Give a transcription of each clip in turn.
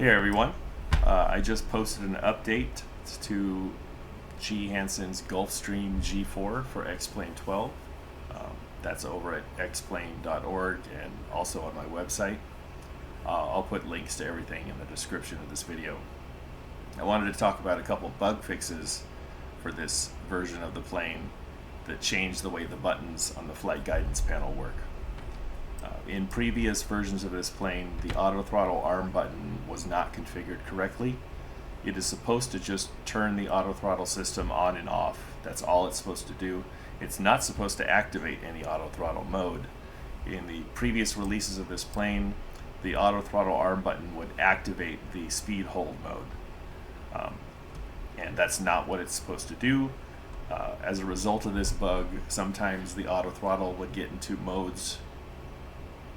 Hey everyone, I just posted an update to G. Hansen's Gulfstream G4 for X-Plane 12. That's over at xplane.org and also on my website. I'll put links to everything in the description of this video. I wanted to talk about a couple bug fixes for this version of the plane that change the way the buttons on the flight guidance panel work. In previous versions of this plane, the auto throttle arm button was not configured correctly. It is supposed to just turn the auto throttle system on and off. That's all it's supposed to do. It's not supposed to activate any auto throttle mode. In the previous releases of this plane, the auto throttle arm button would activate the speed hold mode. And that's not what it's supposed to do. As a result of this bug, sometimes the auto throttle would get into modes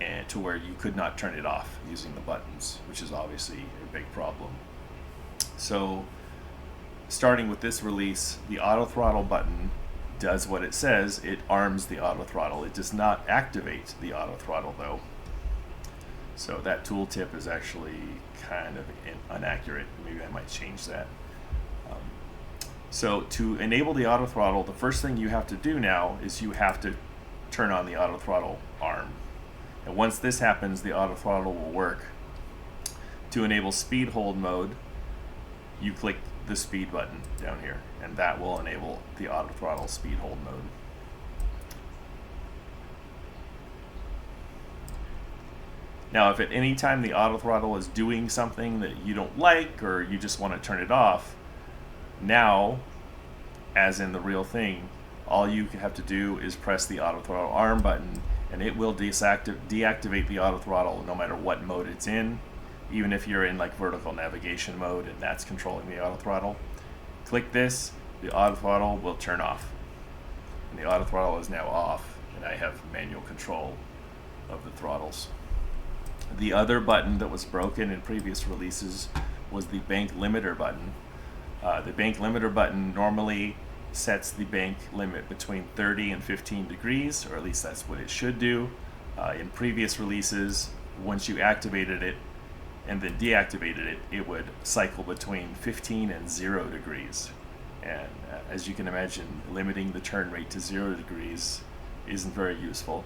and to where you could not turn it off using the buttons, which is obviously a big problem. So starting with this release, the auto throttle button does what it says. It arms the auto throttle. It does not activate the auto throttle though. So that tooltip is actually kind of inaccurate. Maybe I might change that. So to enable the auto throttle, the first thing you have to do now is you have to turn on the auto throttle arm. And once this happens, the auto throttle will work. To enable speed hold mode, you click the speed button down here, and that will enable the auto throttle speed hold mode. Now, if at any time the auto throttle is doing something that you don't like or you just want to turn it off, now, as in the real thing, all you have to do is press the auto throttle arm button and it will deactivate the auto throttle no matter what mode it's in, even if you're in like vertical navigation mode and that's controlling the auto throttle. Click this, the auto throttle will turn off. And the auto throttle is now off, and I have manual control of the throttles. The other button that was broken in previous releases was the bank limiter button. The bank limiter button normally sets the bank limit between 30 and 15 degrees, or at least that's what it should do. In previous releases, once you activated it and then deactivated it, it would cycle between 15 and 0 degrees. And as you can imagine, limiting the turn rate to 0 degrees isn't very useful.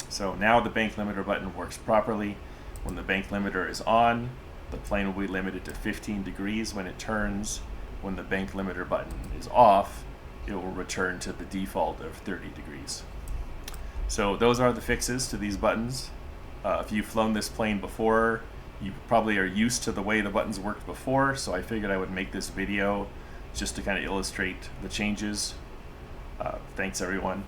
So now the bank limiter button works properly. When the bank limiter is on, the plane will be limited to 15 degrees when it turns. When the bank limiter button is off, it will return to the default of 30 degrees. So those are the fixes to these buttons. If you've flown this plane before, you probably are used to the way the buttons worked before, so I figured I would make this video just to kind of illustrate the changes. Thanks everyone.